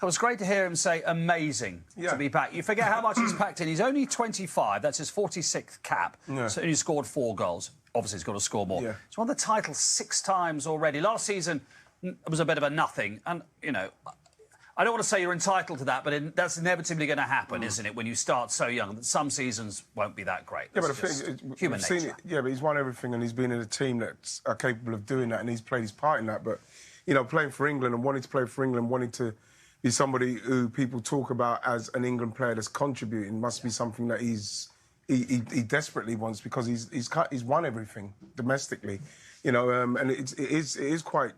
It was great to hear him say amazing to be back. You forget how much he's packed in. He's only 25. That's his 46th cap. So he scored 4 goals. Obviously, he's got to score more. He's won the title 6 times already. Last season, it was a bit of a nothing. And, you know, I don't want to say you're entitled to that, but that's inevitably going to happen, isn't it, when you start so young? Some seasons won't be that great. But I think human nature. But he's won everything and he's been in a team that's capable of doing that and he's played his part in that. But, you know, playing for England and wanting to play for England, wanting to be somebody who people talk about as an England player that's contributing must be something that he desperately wants because he's won everything domestically, you know, and it is quite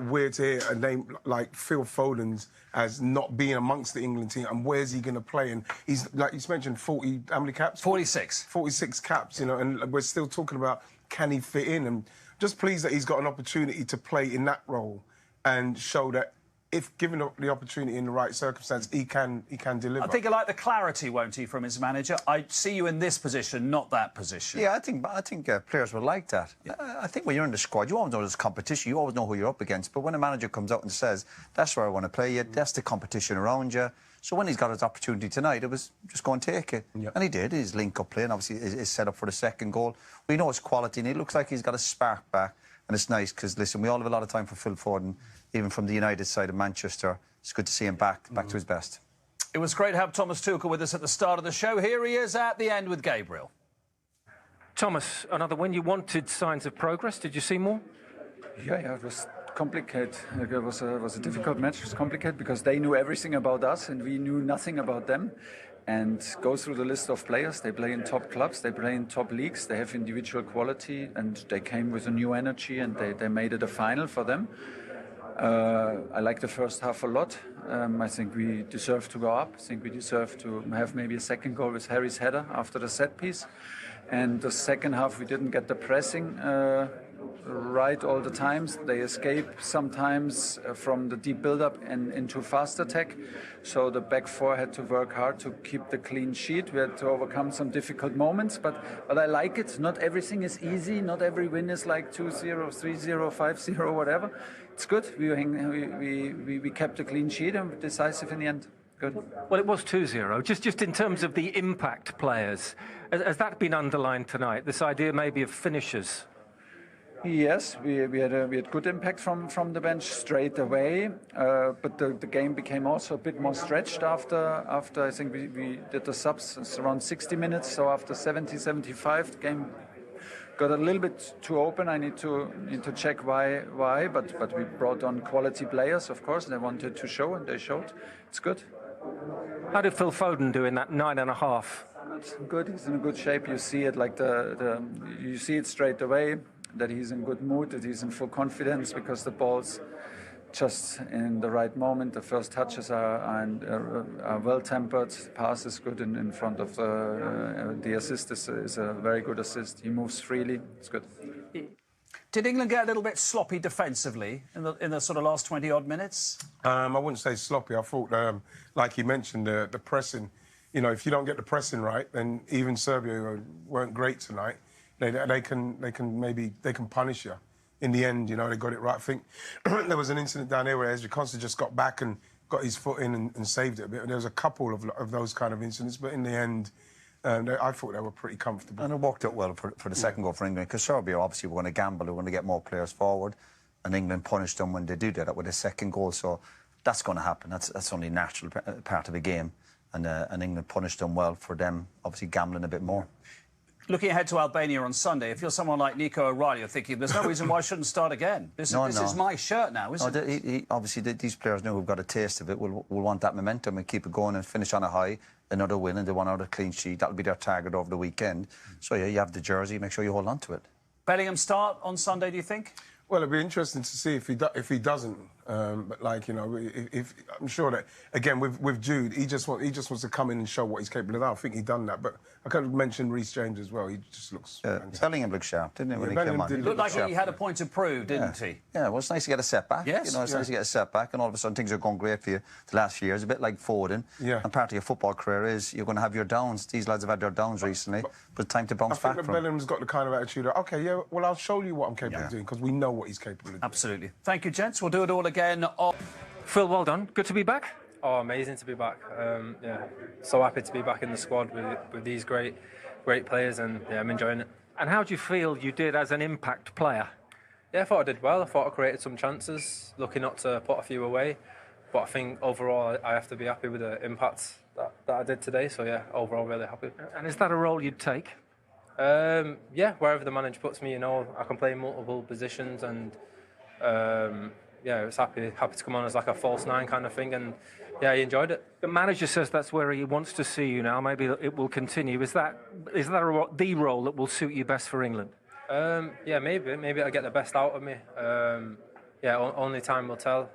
weird to hear a name like Phil Foden's as not being amongst the England team and where's he going to play? And he's, like you mentioned, 40, how many caps? 46. 46 caps, you know, and we're still talking about can he fit in? And just pleased that he's got an opportunity to play in that role and show that if given the opportunity in the right circumstance, he can deliver. I think he'll like the clarity, won't he, from his manager? I see you in this position, not that position. Yeah, I think players will like that. Yeah. I think when you're in the squad, you always know there's competition. You always know who you're up against. But when a manager comes out and says, that's where I want to play you, that's the competition around you. So when he's got his opportunity tonight, it was just go and take it. And he did. His link-up play, and obviously is set up for the second goal. We know his quality, and it looks like he's got a spark back. And it's nice because, listen, we all have a lot of time for Phil Foden, even from the United side of Manchester. It's good to see him back to his best. It was great to have Thomas Tuchel with us at the start of the show. Here he is at the end with Gabriel. Thomas, another win. You wanted signs of progress. Did you see more? Yeah, it was complicated. It was a difficult match. It was complicated because they knew everything about us and we knew nothing about them. And go through the list of players. They play in top clubs, they play in top leagues, they have individual quality, and they came with a new energy and they made it a final for them. I like the first half a lot. I think we deserve to go up. I think we deserve to have maybe a second goal with Harry's header after the set piece. And the second half, we didn't get the pressing right all the times. They escape sometimes from the deep build-up and into fast attack. So the back four had to work hard to keep the clean sheet. We had to overcome some difficult moments, but I like it. Not everything is easy. Not every win is like 2-0, 3-0, 5-0, whatever. It's good. We kept a clean sheet and decisive in the end. Good. Well, it was 2-0. Just in terms of the impact players, has that been underlined tonight? This idea maybe of finishers? Yes, we had good impact from the bench straight away, but the game became also a bit more stretched after I think we did the subs. It's around 60 minutes, so after 70, 75, the game got a little bit too open. I need to check why, but we brought on quality players, of course. They wanted to show, and they showed. It's good. How did Phil Foden do in that 9.5? Good. He's in a good shape. You see it like you see it straight away. That he's in good mood, that he's in full confidence because the ball's just in the right moment. The first touches are well-tempered. The pass is good in front of the assist is a very good assist. He moves freely. It's good. Did England get a little bit sloppy defensively in the sort of last 20-odd minutes? I wouldn't say sloppy. I thought, like you mentioned, the pressing. You know, if you don't get the pressing right, then even Serbia weren't great tonight. They can punish you. In the end, you know, they got it right. I think there was an incident down there where Eze Saka just got back and got his foot in and saved it a bit. There was a couple of those kind of incidents, but in the end, I thought they were pretty comfortable. And it worked out well for the second goal for England, because Serbia obviously were going to gamble, they were going to get more players forward, and England punished them when they do that with a second goal. So that's going to happen. That's only a natural part of the game, and England punished them well for them, obviously gambling a bit more. Looking ahead to Albania on Sunday, if you're someone like Nico O'Reilly, you're thinking, there's no reason why I shouldn't start again. This is my shirt now, isn't it? Obviously, these players know who've got a taste of it will want that momentum and keep it going and finish on a high, another win, and they want another clean sheet. That'll be their target over the weekend. So, yeah, you have the jersey, make sure you hold on to it. Bellingham start on Sunday, do you think? Well, it'll be interesting to see if he doesn't. But like, you know, if I'm sure that again with Jude, he just wants to come in and show what he's capable of. I think he's done that. But I could have mentioned Reece James as well. He just looks. Bellingham looked sharp, didn't he? When he came on, he looked like he had a point to prove, didn't he? Yeah, well, it's nice to get a setback. Yes, you know, it's nice to get a setback, and all of a sudden things are going great for you. The last few years, a bit like Foden. Yeah. And part of your football career is you're going to have your downs. These lads have had their downs recently, but time to bounce back from. I think that Bellingham's got the kind of attitude of, OK, yeah, well, I'll show you what I'm capable of doing, because we know what he's capable of doing. Absolutely. Thank you, gents. We'll do it all again. Phil, well done. Good to be back. Oh, amazing to be back. Yeah, so happy to be back in the squad with these great players, and yeah, I'm enjoying it. And how do you feel you did as an impact player? Yeah, I thought I did well. I thought I created some chances, lucky not to put a few away. But I think overall I have to be happy with the impact that I did today. So yeah, overall really happy. And is that a role you'd take? Yeah, wherever the manager puts me, I can play multiple positions, and yeah, I was happy to come on as like a false nine kind of thing, and yeah, I enjoyed it. The manager says that's where he wants to see you now. Maybe it will continue. Is that the role that will suit you best for England? Yeah, maybe I'll get the best out of me. Yeah, only time will tell.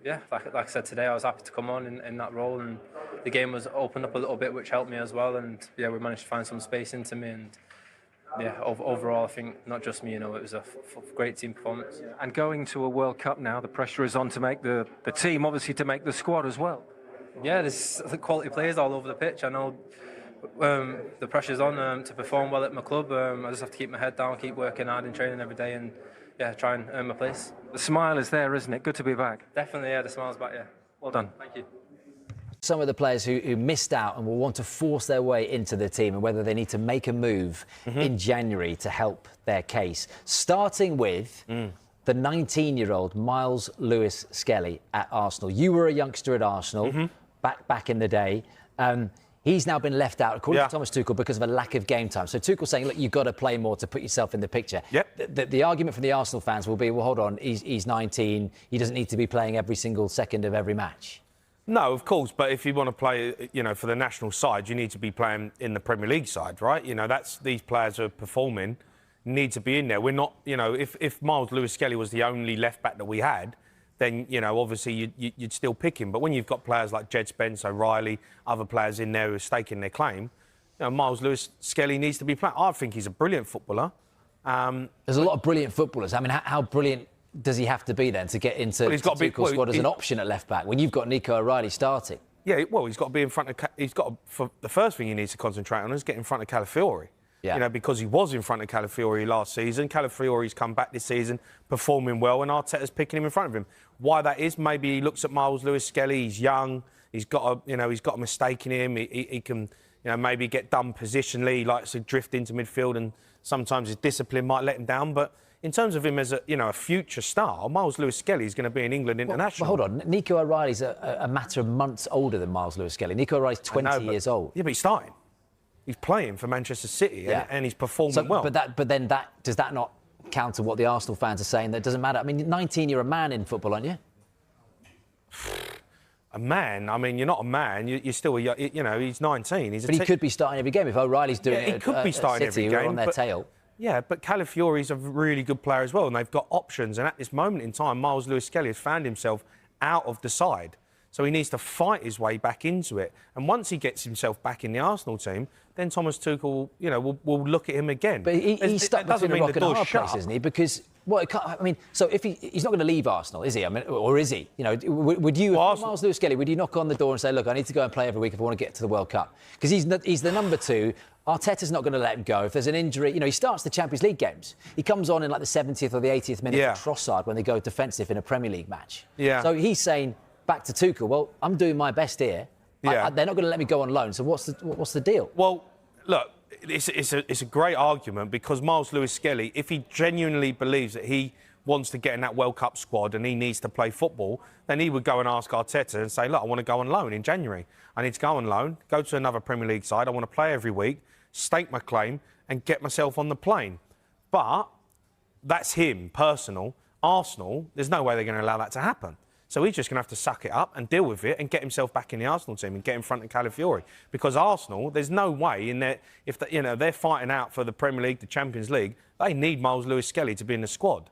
Yeah, like I said today, I was happy to come on in that role, and the game was opened up a little bit, which helped me as well. And yeah, we managed to find some space into me, and yeah, overall, I think not just me, it was a great team performance. And going to a World Cup now, the pressure is on to make the team, obviously to make the squad as well. Yeah, there's quality players all over the pitch. I know the pressure's on to perform well at my club. I just have to keep my head down, keep working hard and training every day, and yeah, try and earn my place. The smile is there, isn't it? Good to be back. Definitely, yeah, the smile's back, yeah. Well done. Thank you. Some of the players who missed out and will want to force their way into the team, and whether they need to make a move in January to help their case. Starting with the 19-year-old Miles Lewis-Skelly at Arsenal. You were a youngster at Arsenal back in the day. He's now been left out, according to Thomas Tuchel, because of a lack of game time. So Tuchel's saying, look, you've got to play more to put yourself in the picture. Yep. The argument from the Arsenal fans will be, well, hold on, he's 19. He doesn't need to be playing every single second of every match. No, of course, but if you want to play, for the national side, you need to be playing in the Premier League side, right? These players are performing, need to be in there. We're not, if Miles Lewis-Skelly was the only left-back that we had, then, obviously you'd still pick him. But when you've got players like Jed Spence, O'Reilly, other players in there who are staking their claim, Miles Lewis-Skelly needs to be playing. I think he's a brilliant footballer. There's a lot of brilliant footballers. I mean, how brilliant does he have to be then to get into the squad as an option at left back when you've got Nico O'Reilly starting? Yeah, well, he's got to be in front of. For the first thing he needs to concentrate on is get in front of Calafiori. Yeah. Because he was in front of Calafiori last season. Calafiori's come back this season, performing well, and Arteta's picking him in front of him. Why that is? Maybe he looks at Miles Lewis-Skelly. He's young. He's got a mistake in him. He can, maybe get done positionally. He likes to drift into midfield, and sometimes his discipline might let him down. But in terms of him as a future star, Miles Lewis-Skelly is going to be an England international. Well, hold on. Nico O'Reilly's a matter of months older than Miles Lewis-Skelly. Nico O'Reilly's 20 years old. Yeah, but he's starting. He's playing for Manchester City and he's performing well. But then does that not counter what the Arsenal fans are saying? That doesn't matter. I mean, 19, you're a man in football, aren't you? A man? I mean, you're not a man. You're still he's 19. He could be starting every game if O'Reilly's doing it. He could be starting City, every game. On their tail. Yeah, but Calafiori's a really good player as well, and they've got options. And at this moment in time, Miles Lewis-Skelly has found himself out of the side. So he needs to fight his way back into it. And once he gets himself back in the Arsenal team, then Thomas Tuchel, will look at him again. But he's stuck between a rock and a hard place, isn't he? Because, so if he's not going to leave Arsenal, is he? I mean, or is he? Would you, Miles Lewis-Skelly, would you knock on the door and say, look, I need to go and play every week if I want to get to the World Cup? Because he's the number 2. Arteta's not going to let him go. If there's an injury, he starts the Champions League games. He comes on in like the 70th or the 80th minute for Trossard when they go defensive in a Premier League match. Yeah. So he's saying back to Tuchel, well, I'm doing my best here. Yeah. They're not going to let me go on loan. So what's the deal? Well, look, it's a great argument because Miles Lewis-Skelly, if he genuinely believes that he wants to get in that World Cup squad and he needs to play football, then he would go and ask Arteta and say, look, I want to go on loan in January. I need to go on loan, go to another Premier League side. I want to play every week, stake my claim and get myself on the plane. But that's him, personal. Arsenal, there's no way they're going to allow that to happen. So he's just going to have to suck it up and deal with it and get himself back in the Arsenal team and get in front of Calafiori. Because Arsenal, there's no way in there, if they're fighting out for the Premier League, the Champions League, they need Miles Lewis-Skelly to be in the squad.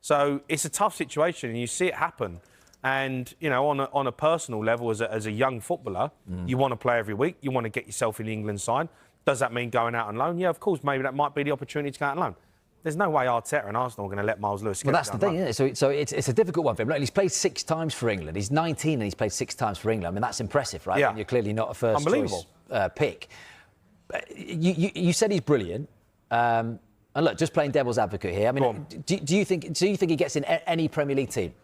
So it's a tough situation and you see it happen. And, on a personal level, as a young footballer, you want to play every week. You want to get yourself in the England side. Does that mean going out on loan? Yeah, of course, maybe that might be the opportunity to go out on loan. There's no way Arteta and Arsenal are going to let Miles Lewis go. Well, that's the thing, isn't it? So it's a difficult one for him. Look, he's played 6 times for England. He's 19 and he's played 6 times for England. I mean, that's impressive, right? Yeah. And you're clearly not a first choice pick. You said he's brilliant. And look, just playing devil's advocate here. I mean, do you think he gets in any Premier League team?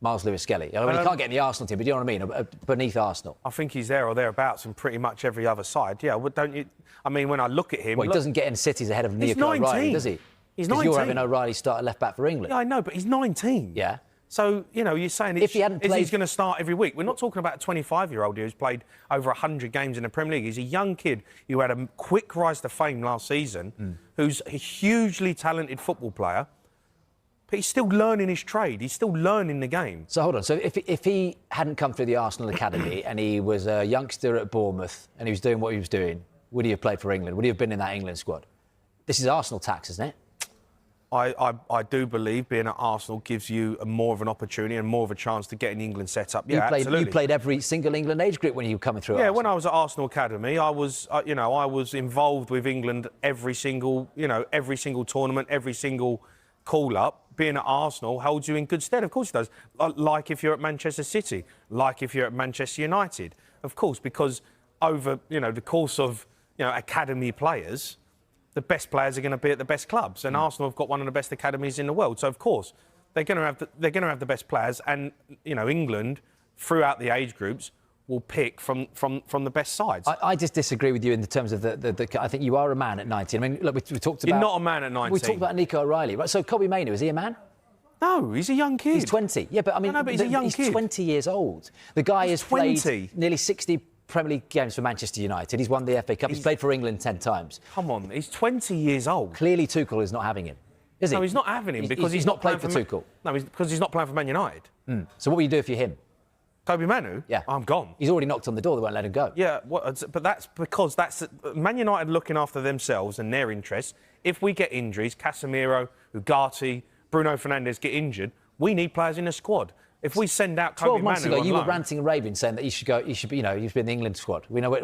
Miles Lewis-Skelly? I mean, he can't get in the Arsenal team, but do you know what I mean? Beneath Arsenal. I think he's there or thereabouts in pretty much every other side. Yeah, well, don't you? I mean, when I look at him... Well, he doesn't get in cities ahead of Nico O'Reilly, does he? He's 19. You're having O'Reilly start a left-back for England. Yeah, I know, but he's 19. Yeah. So, you know, you're saying if he hadn't played... he's going to start every week. We're not talking about a 25-year-old who's played over 100 games in the Premier League. He's a young kid who had a quick rise to fame last season, who's a hugely talented football player, but he's still learning his trade. He's still learning the game. So, hold on. So, if he hadn't come through the Arsenal Academy and he was a youngster at Bournemouth and he was doing what he was doing, would he have played for England? Would he have been in that England squad? This is Arsenal tax, isn't it? I do believe being at Arsenal gives you more of an opportunity and more of a chance to get an England set up. Yeah, absolutely. You played every single England age group when you were coming through. Yeah, Arsenal. when I was at Arsenal Academy, I was involved with England every single tournament, every single call-up. Being at Arsenal holds you in good stead. Of course it does. Like if you're at Manchester City, like if you're at Manchester United. Of course, because over, the course of, academy players, the best players are going to be at the best clubs. And Arsenal have got one of the best academies in the world. So, of course, they're going to have the best players. And, England, throughout the age groups, will pick from the best sides. I just disagree with you in the terms of I think you are a man at 19. I mean, look, we talked about... You're not a man at 19. We talked about Nico O'Reilly, right? So Kobbie Mainoo, is he a man? No, he's a young kid. He's 20. Yeah, but I mean... No, but he's a young kid. He's 20 years old. The guy has 20. played nearly 60 Premier League games for Manchester United. He's won the FA Cup. He's played for England 10 times. Come on, he's 20 years old. Clearly Tuchel is not having him, is he? No, he's not having him because he's not playing for Tuchel. No, because he's not playing for Man United. So what will you do if you're him? Kobbie Mainoo? Yeah. I'm gone. He's already knocked on the door. They won't let him go. Yeah, but that's because Man United looking after themselves and their interests. If we get injuries, Casemiro, Ugarte, Bruno Fernandes get injured, we need players in the squad. If we send out Kobbie Mainoo 12 months ago, on you loan, were ranting and raving, saying that he should go. He should be, he's been in the England squad. We know.